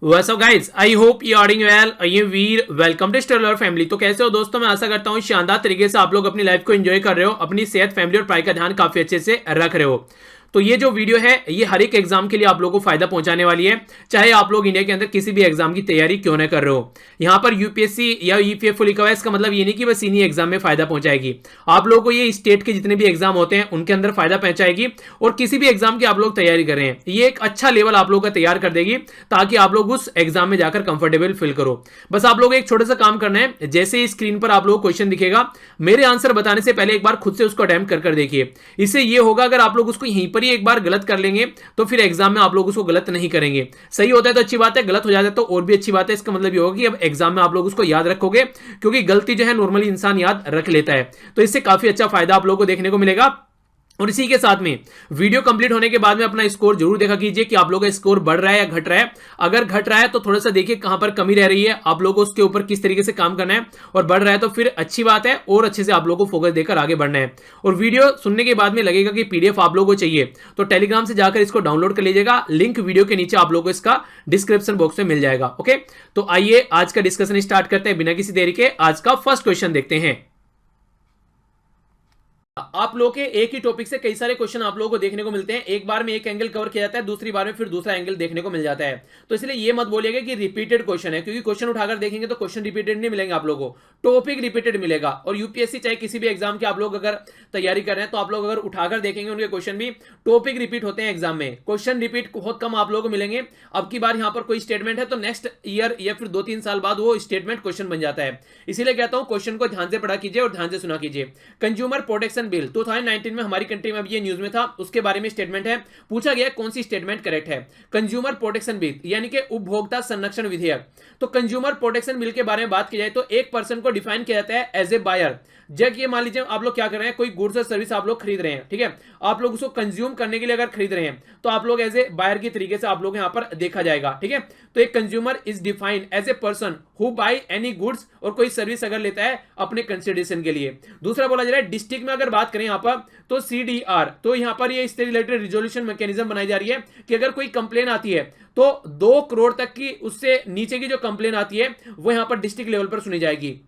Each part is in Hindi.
What's up guys? I hope you are doing well. I am Veer, welcome to stellar family. तो कैसे हो दोस्तों? मैं आशा करता हूँ शानदार तरीके से आप लोग अपनी लाइफ को एंजॉय कर रहे हो, अपनी सेहत, फैमिली और पढ़ाई का ध्यान काफी अच्छे से रख रहे हो। तो ये जो वीडियो है ये हर एक एग्जाम के लिए आप लोगों को फायदा पहुंचाने वाली है, चाहे आप लोग इंडिया के अंदर किसी भी एग्जाम की तैयारी क्यों ना कर रहे हो। यहाँ पर यूपीएससी या ईपीएफओ लिखा हुआ है, इसका मतलब ये नहीं कि बस इन्हीं एग्जाम में फायदा पहुंचाएगी। आप लोगों को ये स्टेट के जितने भी एग्जाम होते हैं उनके अंदर फायदा पहुंचाएगी, और किसी भी एग्जाम की आप लोग तैयारी कर रहे हैं ये एक अच्छा लेवल आप लोग का तैयार कर देगी, ताकि आप लोग उस एग्जाम में जाकर कंफर्टेबल फील करो। बस आप लोग एक छोटा सा काम करना है, जैसे ही स्क्रीन पर आप लोग क्वेश्चन दिखेगा, मेरे आंसर बताने से पहले एक बार खुद से उसको अटेम्प्ट कर देखिए। इससे ये होगा, अगर आप लोग उसको यहीं पर ही एक बार गलत कर लेंगे तो फिर एग्जाम में आप लोग उसको गलत नहीं करेंगे। सही होता है तो अच्छी बात है, गलत हो जाता है तो और भी अच्छी बात है। इसका मतलब ये होगा कि अब एग्जाम में आप लोग उसको याद रखोगे, क्योंकि गलती जो है नॉर्मली इंसान याद रख लेता है। तो इससे काफी अच्छा फायदा आप लोगों को देखने को मिलेगा। और इसी के साथ में वीडियो कंप्लीट होने के बाद में अपना स्कोर जरूर देखा कीजिए कि आप लोगों का स्कोर बढ़ रहा है या घट रहा है। अगर घट रहा है तो थोड़ा सा देखिए कहां पर कमी रह रही है, आप लोगों को उसके ऊपर किस तरीके से काम करना है। और बढ़ रहा है तो फिर अच्छी बात है, और अच्छे से आप लोगों को फोकस देकर आगे बढ़ना है। और वीडियो सुनने के बाद में लगेगा कि पीडीएफ आप लोगों को चाहिए तो टेलीग्राम से जाकर इसको डाउनलोड कर लीजिएगा। लिंक वीडियो के नीचे आप लोगों को इसका डिस्क्रिप्शन बॉक्स में मिल जाएगा। ओके, तो आइए आज का डिस्कशन स्टार्ट करते हैं बिना किसी देरी के। आज का फर्स्ट क्वेश्चन देखते हैं। आप लोग के एक ही टॉपिक से कई सारे क्वेश्चन आप लोगों को देखने को मिलते हैं। एक बार में एक एंगल कवर किया जाता है, दूसरी बार में फिर दूसरा एंगल देखने को मिल जाता है। तो इसलिए ये मत बोलिएगा कि रिपीटेड क्वेश्चन है, क्योंकि क्वेश्चन उठाकर देखेंगे तो क्वेश्चन रिपीटेड नहीं मिलेंगे, आप लोगों को टॉपिक रिपीटेड मिलेगा। और यूपीएससी चाहे किसी भी एग्जाम के आप लोग अगर तैयारी कर रहे हैं तो आप लोग अगर उठाकर देखेंगे उनके क्वेश्चन भी टॉपिक रिपीट होते हैं एग्जाम में। क्वेश्चन रिपीट बहुत कम आप लोगों को मिलेंगे। अब की बार यहां पर कोई स्टेटमेंट है तो नेक्स्ट ईयर या फिर 2-3 साल बाद वो स्टेटमेंट क्वेश्चन बन जाता है। इसीलिए कहता हूं क्वेश्चन को ध्यान से पढ़ा कीजिए और ध्यान से सुना कीजिए। कंज्यूमर प्रोटेक्शन बिल 2019 में हमारी कंट्री में, अब ये न्यूज में था, उसके बारे में स्टेटमेंट है। पूछा गया कौन सी स्टेटमेंट करेक्ट है। कंज्यूमर प्रोटेक्शन बिल यानी कि उपभोक्ता संरक्षण विधेयक। तो कंज्यूमर प्रोटेक्शन बिल के बारे में बात की जाए तो एक पर्सन को डिफाइन किया जाता है एज ए बायर। जब ये मान लीजिए आप लोग क्या कर रहे हैं, कोई गुड्स और सर्विस आप लोग खरीद रहे हैं, ठीक है, आप लोग उसको कंज्यूम करने के लिए अगर खरीद रहे हैं तो आप लोग एज ए बायर की तरीके से आप लोग यहां पर देखा जाएगा। ठीक है, तो एक consumer is defined as a person who buy any goods और कोई सर्विस अगर लेता है अपने कंसिडरेशन के लिए। दूसरा बोला जा रहा है डिस्ट्रिक्ट में अगर बात करें यहां पर तो सीडीआर, तो यहां पर ये इससे रिलेटेड रिजोल्यूशन मैकेनिज्म बनाई जा रही है कि अगर कोई कंप्लेन आती है तो 2 करोड़ तक की, उससे नीचे की जो कंप्लेन आती है वो यहां पर डिस्ट्रिक्ट लेवल पर सुनी जाएगी।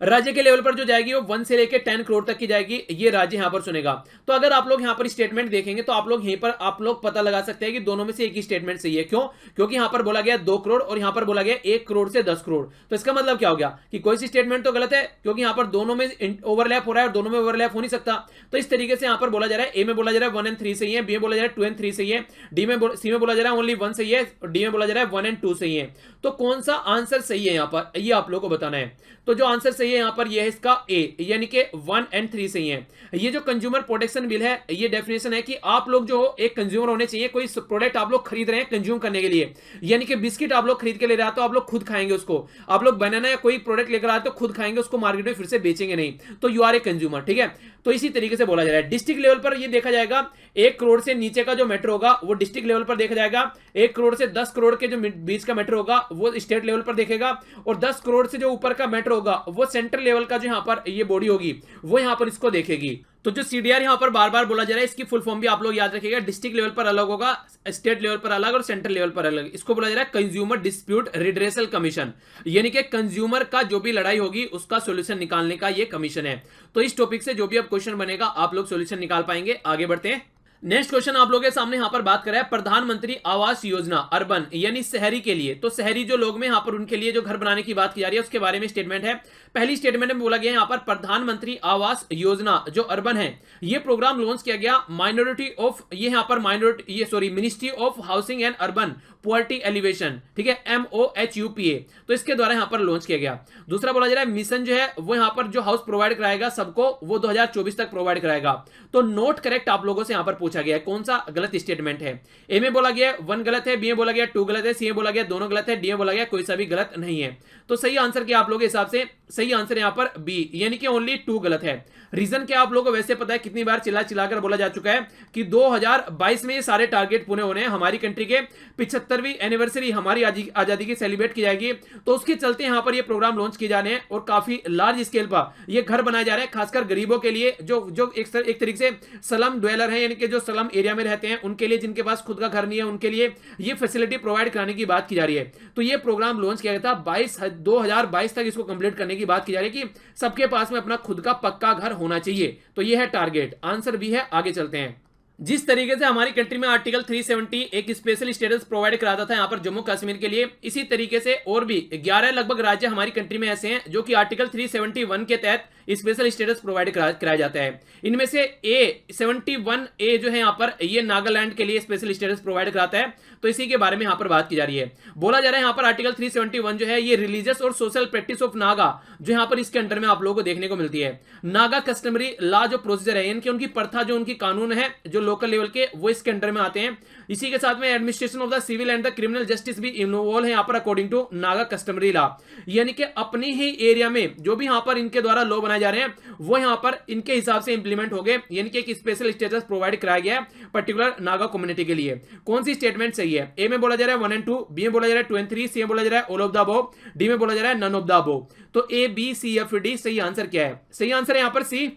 राज्य के लेवल पर जो जाएगी वो 1 से लेकर 10 करोड़ तक की जाएगी, ये राज्य यहां पर सुनेगा। तो अगर आप लोग यहां पर स्टेटमेंट देखेंगे तो आप लोग यहीं पर आप लोग पता लगा सकते हैं कि दोनों में से एक ही स्टेटमेंट सही है। क्यों? क्योंकि यहां पर बोला गया 2 करोड़ और यहां पर बोला गया 1 करोड़ से 10 करोड़। तो इसका मतलब क्या हो गया कि कोई सी स्टेटमेंट तो गलत है, क्योंकि यहां पर दोनों में ओवरलैप हो रहा है और दोनों में ओवरलैप हो नहीं सकता। तो इस तरीके से यहां पर बोला जा रहा है, ए में बोला जा रहा है 1 एंड 3 सही है, बी में बोला जा रहा है 2 एंड 3 सही है, सी में बोला जा रहा है ओनली 1 सही है, और डी में बोला जा रहा है 1 एंड 2 सही है। तो कौन सा आंसर सही है यहां पर, ये आप लोगों को बताना है। तो जो आंसर सही है यहां पर यह है इसका ए, यानी कि 1 एंड 3 सही है। ये जो कंज्यूमर प्रोटेक्शन बिल है, ये डेफिनेशन है कि आप लोग जो एक कंज्यूमर होने चाहिए, कोई प्रोडक्ट आप लोग खरीद रहे हैं कंज्यूम करने के लिए, यानी कि बिस्किट आप लोग खरीद के ले रहे हैं तो आप लोग खुद खाएंगे उसको। आप लोग बनाना या कोई प्रोडक्ट लेकर आए तो खुद खाएंगे उसको, मार्केट में फिर से बेचेंगे नहीं, तो यू आर ए कंज्यूमर। ठीक है, तो इसी तरीके से बोला जा रहा है। डिस्ट्रिक्ट लेवल पर ये देखा जाएगा 1 करोड़ से नीचे का जो मैटर होगा वो डिस्ट्रिक्ट लेवल पर देखा जाएगा, 1 करोड़ से 10 करोड़ के जो बीच का मैटर होगा वो स्टेट लेवल पर देखेगा, और 10 करोड़ से जो ऊपर का मैटर होगा वो सेंट्रल लेवल का जो यहां पर ये बॉडी होगी वो यहां पर इसको देखेगी। तो जो सीडीआर यहां पर बार बार बोला जा रहा है, इसकी फुल फॉर्म भी आप लोग याद रखिएगा। डिस्ट्रिक्ट लेवल पर अलग होगा, स्टेट लेवल पर अलग और सेंट्रल लेवल पर अलग। इसको बोला जा रहा है कंज्यूमर डिस्प्यूट रिड्रेसल कमीशन, यानी कि कंज्यूमर का जो भी लड़ाई होगी उसका सॉल्यूशन निकालने का ये कमीशन है। तो इस टॉपिक से जो भी अब क्वेश्चन बनेगा आप लोग सॉल्यूशन निकाल पाएंगे। आगे बढ़ते हैं। नेक्स्ट क्वेश्चन आप लोगों के सामने यहां पर बात कर रहा है प्रधानमंत्री आवास योजना अर्बन, यानी शहरी के लिए। तो शहरी जो लोग में यहां पर उनके लिए जो घर बनाने की बात की जा रही है उसके बारे में स्टेटमेंट है। पहली स्टेटमेंट में बोला गया यहां पर प्रधानमंत्री आवास योजना जो अर्बन है, ये प्रोग्राम लॉन्च किया गया माइनॉरिटी ऑफ, ये यहां पर माइनॉरिटी, ये sorry ministry of housing and urban poverty alleviation, ठीक है, MOHUPA, तो इसके द्वारा यहां पर लॉन्च किया गया। दूसरा बोला जा रहा है मिशन जो है वो यहां पर जो हाउस प्रोवाइड कराएगा सबको वो 2024 तक प्रोवाइड कराएगा। तो नोट करेक्ट आप लोगों से यहां पर पूछा गया है कौन सा गलत स्टेटमेंट है। ए में बोला गया 1 गलत है, बी में बोला गया 2 गलत है, सी में बोला गया दोनों गलत है, डी में बोला गया कोई सा भी गलत नहीं है। तो सही आंसर क्या आप लोगों के हिसाब से सही आंसर यहां पर बी, यानी कि ओनली 2 गलत है। रीजन क्या आप लोगों को वैसे पता है, कितनी बार चिल्ला चिल्लाकर बोला जा चुका है कि 2022 में ये सारे टारगेट पूरे होने हैं। हमारी कंट्री के 75वीं एनिवर्सरी हमारी आजादी की सेलिब्रेट की जाएगी, तो उसके चलते यहां पर ये प्रोग्राम लॉन्च किए जाने हैं और काफी लार्ज स्केल पर ये घर बनाए जा रहे हैं, खासकर गरीबों के लिए जो एक तरीके से स्लम ड्वेलर है, यानी कि जो स्लम एरिया में रहते हैं उनके लिए, जिनके पास खुद का घर नहीं है, उनके लिए ये फैसिलिटी प्रोवाइड कराने की बात की जा रही है। तो ये प्रोग्राम लॉन्च किया गया था 2022 तक इसको कंप्लीट करने की बात की जा रही है कि सबके पास में अपना खुद का पक्का घर होना चाहिए। तो ये है टारगेट, आंसर भी है। आगे चलते हैं। जिस तरीके से हमारी कंट्री में आर्टिकल 370 एक स्पेशल स्टेटस प्रोवाइड कराता था यहां पर जम्मू कश्मीर के लिए, इसी तरीके से और भी 11 लगभग राज्य हमारी कंट्री में ऐसे हैं जो कि आर्टिकल 371 के तहत स्पेशल स्टेटस प्रोवाइड कराया जाता है। इनमें से A71A जो है यहां पर, ये नागालैंड के लिए स्पेशल स्टेटस प्रोवाइड कराता है। तो इसी के बारे में यहां पर बात की जा रही है। बोला जा रहा है यहां पर आर्टिकल 371 जो है ये रिलीजियस और सोशल प्रैक्टिस ऑफ नागा जो यहां पर इसके अंडर में आप लोगों को देखने को मिलती है। नागा कस्टमरी लॉ जो प्रोसीजर है, इनकी उनकी प्रथा जो उनकी कानून है जो लोकल लेवल के, वो इसके अंडर में आते हैं। इसी के साथ में administration of the civil and the criminal justice भी इन्वॉल्व है यहां पर according to Naga customary law, यानी कि अपने ही एरिया में जो भी यहां पर इनके द्वारा लॉ बनाए जा रहे हैं वो यहां पर इनके हिसाब से इंप्लीमेंट हो गए, यानी कि एक स्पेशल स्टेटस प्रोवाइड कराया गया है पर्टिकुलर नागा कम्युनिटी के लिए। कौन सी स्टेटमेंट सही है? ए में बोला जा रहा है 1 and 2, बी में बोला जा रहा है 2 and 3, सी में बोला जा रहा है all of the above, D में बोला जा रहा है नन ऑफ द अबव। तो A B C F D सही आंसर क्या है? सही आंसर है यहां पर सी।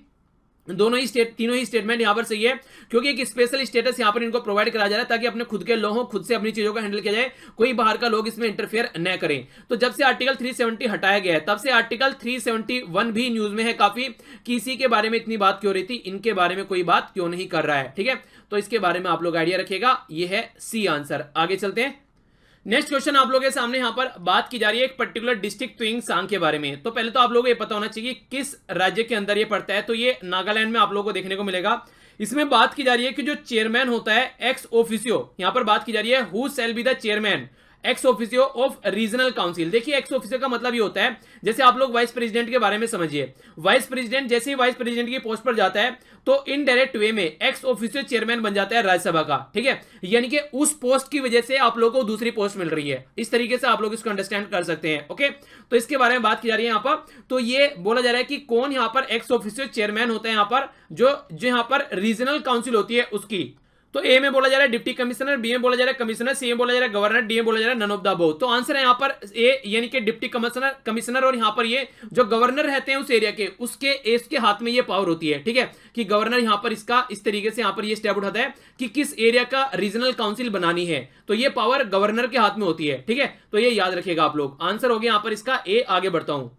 तीनों ही स्टेटमेंट यहां पर सही है, क्योंकि एक स्पेशल स्टेटस यहां पर इनको प्रोवाइड कराया जा रहा है ताकि अपने खुद के लोगों, खुद से अपनी चीजों का हैंडल किया जाए, कोई बाहर का लोग इसमें इंटरफेयर न करें। तो जब से आर्टिकल 370 हटाया गया है तब से आर्टिकल 371 भी न्यूज में है काफी, कि इसी के बारे में इतनी बात क्यों रही थी, इनके बारे में कोई बात क्यों नहीं कर रहा है। ठीक है, तो इसके बारे में आप लोग आइडिया रखिएगा। ये है सी आंसर। आगे चलते हैं। नेक्स्ट क्वेश्चन आप लोगों के सामने यहां पर बात की जा रही है एक पर्टिकुलर डिस्ट्रिक्ट त्विंगसांग के बारे में। तो पहले तो आप लोगों को ये पता होना चाहिए किस राज्य के अंदर ये पड़ता है। तो ये नागालैंड में आप लोगों को देखने को मिलेगा। इसमें बात की जा रही है कि जो चेयरमैन होता है एक्स ऑफिसियो, यहां पर बात की जा रही है who shall be the chairman ex officio of regional council. देखिए एक्स ऑफिसियो का मतलब ये होता है, जैसे आप लोग वाइस प्रेसिडेंट के बारे में समझिए, वाइस प्रेसिडेंट जैसे ही वाइस प्रेसिडेंट की पोस्ट पर जाता है तो इनडायरेक्ट वे में एक्स ऑफिसियो चेयरमैन बन जाता है राज्यसभा का। ठीक है, यानी कि उस पोस्ट की वजह से आप लोगों को दूसरी पोस्ट मिल रही है। इस तरीके से आप लोग इसको अंडरस्टैंड कर सकते हैं। ओके, तो इसके बारे में बात की जा रही है यहां पर। तो ये बोला जा रहा है कि कौन यहां पर एक्स ऑफिसियो चेयरमैन होता है यहां पर, जो यहां पर रीजनल काउंसिल होती है उसकी। तो ए में बोला जा रहा है डिप्टी कमिश्नर, बी में बोला जा रहा है कमिश्नर, सी में बोला जा रहा है गवर्नर, डी में बोला जा रहा है नन ऑफ द अबव। तो आंसर है यहां पर ए, यानी कि डिप्टी कमिश्नर। और यहां पर ये जो गवर्नर रहते हैं उस एरिया के, उसके हाथ में ये पावर होती है। ठीक है, कि गवर्नर यहां पर इसका इस तरीके से यहां पर ये स्टेप उठाता है कि किस एरिया का रीजनल काउंसिल बनानी है, तो ये पावर गवर्नर के हाथ में होती है। ठीक है, तो ये याद रखिएगा आप लोग। आंसर हो गया यहां पर इसका ए। आगे बढ़ता हूं।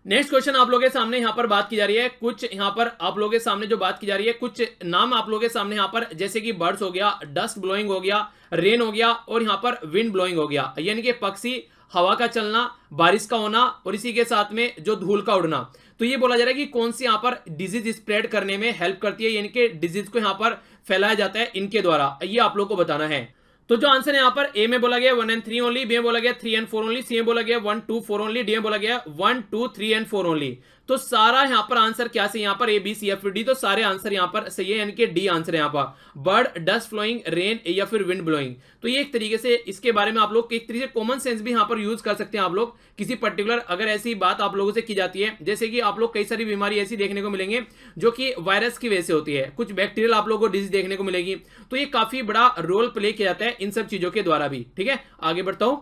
नेक्स्ट क्वेश्चन आप लोगों के सामने यहां पर बात की जा रही है, कुछ यहां पर आप लोगों के सामने जो बात की जा रही है, कुछ नाम आप लोगों के सामने यहां पर, जैसे कि बर्ड्स हो गया, डस्ट ब्लोइंग हो गया, रेन हो गया और यहां पर विंड ब्लोइंग हो गया, यानी कि पक्षी, हवा का चलना, बारिश का होना और इसी के साथ में जो धूल का उड़ना। तो ये बोला जा रहा है कि कौन सी यहां पर डिजीज स्प्रेड करने में हेल्प करती है, यानी कि डिजीज को यहां पर फैलाया जाता है इनके द्वारा, ये आप लोग को बताना है। तो जो आंसर है यहां पर ए में बोला गया 1 and 3 ओनली, बी में बोला गया 3 and 4 ओनली, सी में बोला गया 1 2 4 ओनली, डी में बोला गया 1 2 3 and 4 ओनली। तो सारा यहां पर आंसर क्या से, यहां पर A B C F D, तो सारे आंसर यहां पर सही है, यानी कि डी आंसर है यहां पर, बर्ड, डस्ट फ्लोइंग, रेन या फिर विंड ब्लोइंग। तो ये एक तरीके से इसके बारे में आप लोग एक तरीके से कॉमन सेंस भी यहां पर यूज कर सकते हैं आप लोग। किसी पर्टिकुलर अगर ऐसी बात आप लोगों से की जाती है, जैसे कि आप लोग कई सारी बीमारी ऐसी देखने को मिलेंगे जो कि वायरस की वजह से होती है, कुछ बैक्टीरियल आप लोगों को डिजीज देखने को मिलेगी, तो ये काफी बड़ा रोल प्ले किया जाता है इन सब चीजों के द्वारा भी। ठीक है, आगे बढ़ता हूं।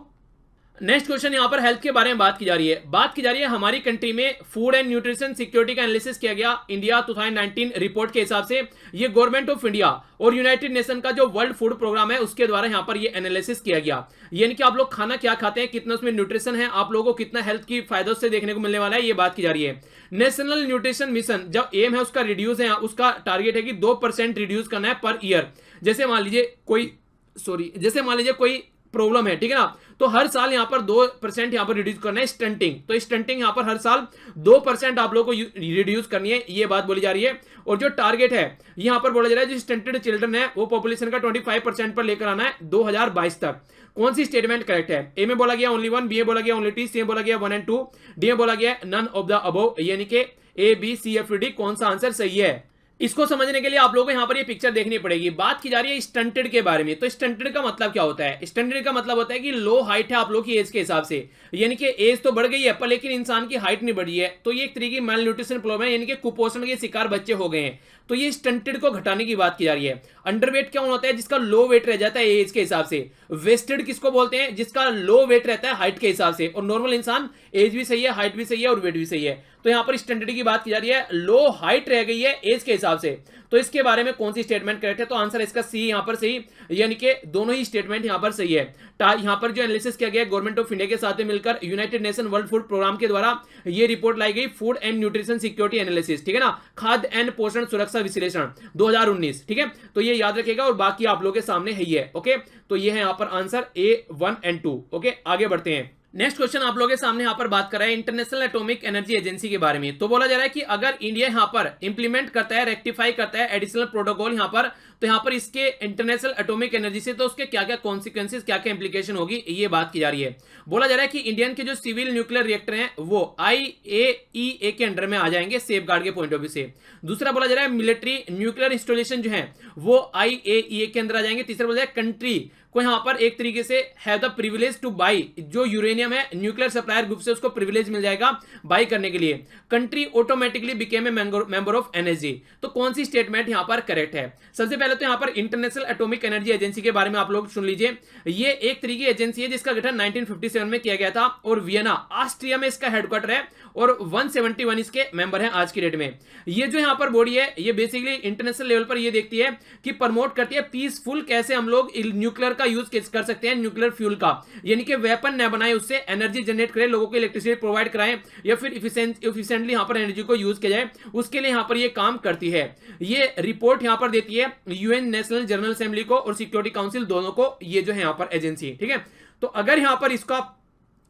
नेक्स्ट क्वेश्चन यहां पर हेल्थ के बारे में बात की जा रही है। बात की जा रही है हमारी कंट्री में फूड एंड न्यूट्रिशन सिक्योरिटी का एनालिसिस किया गया इंडिया 2019 रिपोर्ट के हिसाब से। ये गवर्नमेंट ऑफ इंडिया और यूनाइटेड नेशन का जो वर्ल्ड फूड प्रोग्राम है उसके द्वारा यहां पर ये एनालिसिस किया गया, यानी कि आप लोग खाना क्या खाते हैं, कितना उसमें न्यूट्रिशन है, आप लोगों को कितना हेल्थ की फायदों से देखने को मिलने वाला है, ये बात की जा रही है। नेशनल न्यूट्रिशन मिशन जो एम है उसका रिड्यूस है, उसका टारगेट है कि 2% रिड्यूस करना है पर ईयर। जैसे मान लीजिए कोई प्रॉब्लम है, ठीक है ना, तो हर साल यहां पर 2% यहां पर रिड्यूस करना है स्टंटिंग। तो स्टंटिंग यहां पर हर साल 2% आप लोगों को रिड्यूस करनी है, ये बात बोली जा रही है। और जो टारगेट है यहां पर बोला जा रहा है जो स्टंटेड चिल्ड्रन है वो पॉपुलेशन का 25% पर लेकर आना है 2022 तक। कौन सी स्टेटमेंट करेक्ट है? ए में बोला गया ओनली 1, बी में बोला गया ओनली 2, सी में बोला गया 1 and 2, डी में बोला गया नन ऑफ द अबव, यानी कि A B C F D. कौन सा आंसर सही है? इसको समझने के लिए आप लोगों को यहां पर ये पिक्चर देखनी पड़ेगी। बात की जा रही है स्टंटेड के बारे में। तो स्टंटेड का मतलब क्या होता है? स्टंटेड का मतलब होता है कि लो हाइट है आप लोग की एज के हिसाब से, यानी कि एज तो बढ़ गई है पर लेकिन इंसान की हाइट नहीं बढ़ी है, तो ये एक तरीके की मेल न्यूट्रिशन प्रॉब्लम है, यानी कि कुपोषण के शिकार बच्चे हो गए हैं। तो ये स्टंटेड को घटाने की बात की जा रही है। अंडरवेट क्या होता है? जिसका लो वेट रह जाता है एज के हिसाब से। वेस्टेड किसको बोलते हैं? जिसका लो वेट रहता है हाइट के हिसाब से। और नॉर्मल इंसान एज भी सही है, हाइट भी सही है और वेट भी सही है। तो यहां पर स्टैंडर्ड की बात की जा रही है, लो हाइट रह गई है एज के हिसाब से। तो इसके बारे में कौन सी स्टेटमेंट करेक्ट है? तो आंसर इसका सी यहां पर सही, यानी कि दोनों ही स्टेटमेंट यहां पर सही है। यहां पर जो एनालिसिस किया गया गवर्नमेंट ऑफ इंडिया के साथ मिलकर United Nation World Food Programme के द्वारा ये रिपोर्ट लाई गई, food and nutrition security analysis, ठीक है ना, खाद्य एंड पोषण सुरक्षा विश्लेषण 2019, ठीक है। तो ये याद रखेगा और बाकी आप लोगों के सामने है ही है। ओके, तो ये है यहां पर आंसर A1 एंड 2। ओके, आगे बढ़ते हैं। नेक्स्ट क्वेश्चन आप लोगों के सामने यहां पर बात कर रहा है इंटरनेशनल एटॉमिक एनर्जी एजेंसी के बारे में। तो बोला जा रहा है कि अगर इंडिया यहां पर इंप्लीमेंट करता है, रेक्टिफाई करता है एडिशनल प्रोटोकॉल यहां पर, तो यहां पर इसके इंटरनेशनल एटॉमिक एनर्जी से तो उसके क्या क्या कॉन्सिक्वेंसेस, क्या क्या इंप्लीकेशन होगी, ये बात की जा रही है। बोला जा रहा है कि इंडियन के जो सिविल न्यूक्लियर रिएक्टर हैं वो IAEA के अंडर में आ जाएंगे सेफ गार्ड के पॉइंट ऑफ व्यू से। दूसरा बोला जा रहा है मिलिट्री न्यूक्लियर इंस्टॉलेशन जो है वो IAEA के अंदर आ जाएंगे। तीसरा बोला जा रहा है कंट्री को यहां पर एक तरीके से have the privilege two by, जो यूरेनियम है न्यूक्लियर सप्लायर ग्रुप से उसको प्रिविलेज मिल जाएगा बाई करने के लिए। Country automatically became a member of energy. तो कौन सी स्टेटमेंट यहां पर करेक्ट है? सबसे पहले तो यहां पर इंटरनेशनल एटॉमिक एनर्जी एजेंसी के बारे में आप लोग सुन लीजिए। ये एक तरीके की एजेंसी है जिसका गठन 1957 में किया गया था और वियना ऑस्ट्रिया में इसका हेडक्वार्टर है और 171 इसके मेंबर हैं आज की डेट में। ये जो यहां पर बॉडी है ये बेसिकली इंटरनेशनल लेवल पर ये देखती है कि प्रमोट करती है पीसफुल, कैसे हम लोग न्यूक्लियर का यूज कर सकते हैं, न्यूक्लियर फ्यूल का, यानी कि वेपन न बनाए, उससे एनर्जी जनरेट करें, लोगों को इलेक्ट्रिसिटी प्रोवाइड कराएं या फिर इफिशिएंटली यहां पर एनर्जी को यूज किया जाए, उसके लिए यहां पर ये काम करती है। ये रिपोर्ट यहां पर देती है यूएन नेशनल जनरल असेंबली को और सिक्योरिटी काउंसिल दोनों को, ये जो है यहां पर एजेंसी, ठीक है। तो अगर यहां पर इसका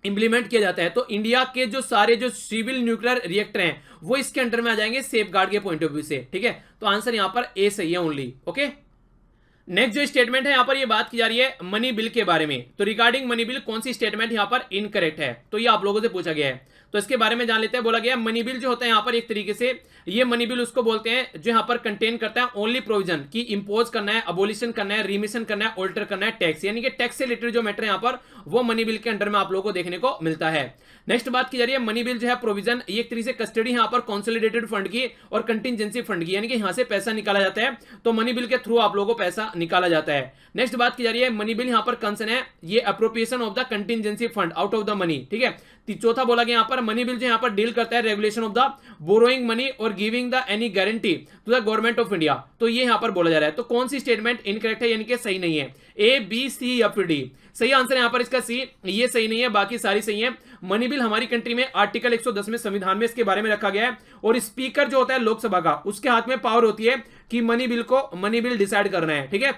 इंप्लीमेंट किया जाता है तो इंडिया के जो सारे जो सिविल न्यूक्लियर रिएक्टर हैं वो इसके अंडर में आ जाएंगे सेफ गार्ड के पॉइंट ऑफ व्यू से, ठीक है। तो आंसर यहां पर ए सही है ओनली। ओके, नेक्स्ट जो स्टेटमेंट है यहां पर ये बात की जा रही है मनी बिल के बारे में। तो रिगार्डिंग मनी बिल कौन सी स्टेटमेंट यहां पर इनकरेक्ट है? तो ये आप लोगों से पूछा गया है, तो इसके बारे में जान लेते हैं। बोला गया मनी बिल जो होता है यहां पर एक तरीके से, ये मनी बिल उसको बोलते हैं जो यहां पर कंटेन करता है ओनली प्रोविजन की इंपोज करना है, अबोलिशन करना है, रिमिशन करना है, ऑल्टर करना है टैक्स, यानी कि टैक्स से रिलेटेड जो मैटर है यहां पर वो मनी बिल के अंडर में आप लोगों को देखने को मिलता है। नेक्स्ट बात की जा रही है मनी बिल जो है प्रोविजन, ये एक तरीके से कस्टडी यहां पर कंसोलिडेटेड फंड की और कंटिजेंसी फंड की, यानी कि यहां से पैसा निकाला जाता है, तो मनी बिल के थ्रू आप लोगों को पैसा निकाला जाता है। नेक्स्ट बात की जा रही है मनी बिल यहां पर कंसर्न है ये appropriation of the contingency fund out of the money, ठीक है। चौथा बोला गया यहां पर मनी बिल जो यहां पर डील करता है regulation of the borrowing money और giving the any guarantee to the government of India. तो ये यहां पर बोला जा रहा है। तो कौन सी स्टेटमेंट इनकरेक्ट है, यानी कि सही नहीं है? A, B, C या फिर D? सही आंसर यहां पर इसका सी, ये सही नहीं है, बाकी सारी सही है। मनी बिल हमारी कंट्री में आर्टिकल 110 में संविधान में इसके बारे में रखा गया है और स्पीकर जो होता है लोकसभा का, उसके हाथ में पावर होती है कि मनी बिल डिसाइड करना है, ठीक है।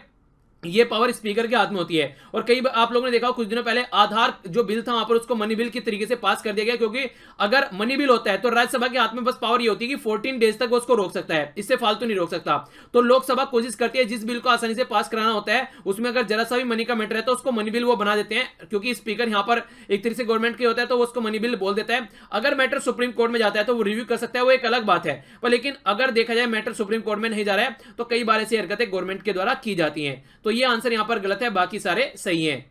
ये पावर स्पीकर के हाथ में होती है। और कई बार आप लोगों ने देखा कुछ दिनों पहले आधार जो बिल था वहां पर उसको मनी बिल की तरीके से पास कर दिया गया, क्योंकि अगर मनी बिल होता है तो राज्यसभा के हाथ में बस पावर ये होती है कि 14 डेज तक वो उसको रोक सकता है, इससे फालतू नहीं रोक सकता। तो लोकसभा कोशिश करती है जिस बिल को आसानी से पास कराना होता है उसमें अगर जरा सा भी मनी का मैटर है तो उसको मनी बिल वो बना देते हैं, क्योंकि स्पीकर यहां पर एक तरीके से गवर्नमेंट के होता है तो वो उसको मनी बिल बोल देता है। अगर मैटर सुप्रीम कोर्ट में जाता है तो वो रिव्यू कर सकता है, वो एक अलग बात है। पर लेकिन अगर देखा जाए मैटर सुप्रीम कोर्ट में नहीं जा रहा है तो कई बार ऐसी हरकतें गवर्नमेंट के द्वारा की जाती हैं। तो ये आंसर यहां पर गलत है, बाकी सारे सही हैं।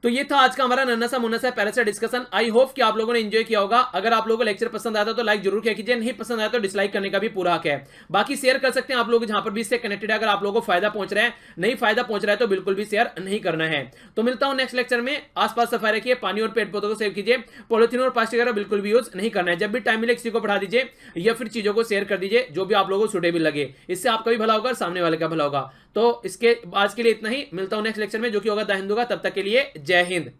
तो ये था आज का हमारा नन्हा सा मुन्ना सा प्यारा सा डिस्कशन। आई होप कि आप लोगों ने एंजॉय किया होगा। अगर आप लोगों को लेक्चर पसंद आया था तो लाइक जरूर किया कीजिए, नहीं पसंद आया तो डिसलाइक करने का भी पूरा हक है। बाकी शेयर कर सकते हैं आप लोग जहां पर भी इससे कनेक्टेड है। अगर आप लोगों को फायदा पहुंच रहा है, नहीं फायदा पहुंच रहा है तो बिल्कुल भी शेयर नहीं करना है। तो मिलता हूं नेक्स्ट लेक्चर में। आसपास सफाई रखिए, पानी और पेड़ पौधों को सेव कीजिए, पॉलिथीन और प्लास्टिक वगैरह बिल्कुल भी यूज नहीं करना है। जब भी टाइम मिले किसी को पढ़ा दीजिए या फिर चीजों को शेयर कर दीजिए जो भी आप लोगों को सुटेबल लगे। इससे आपका भी भला होगा और सामने वाले का भला होगा। तो इसके आज के लिए इतना ही। मिलता हूं नेक्स्ट लेक्चर में जो कि होगा द हिंदू का। तब तक के लिए जय हिंद।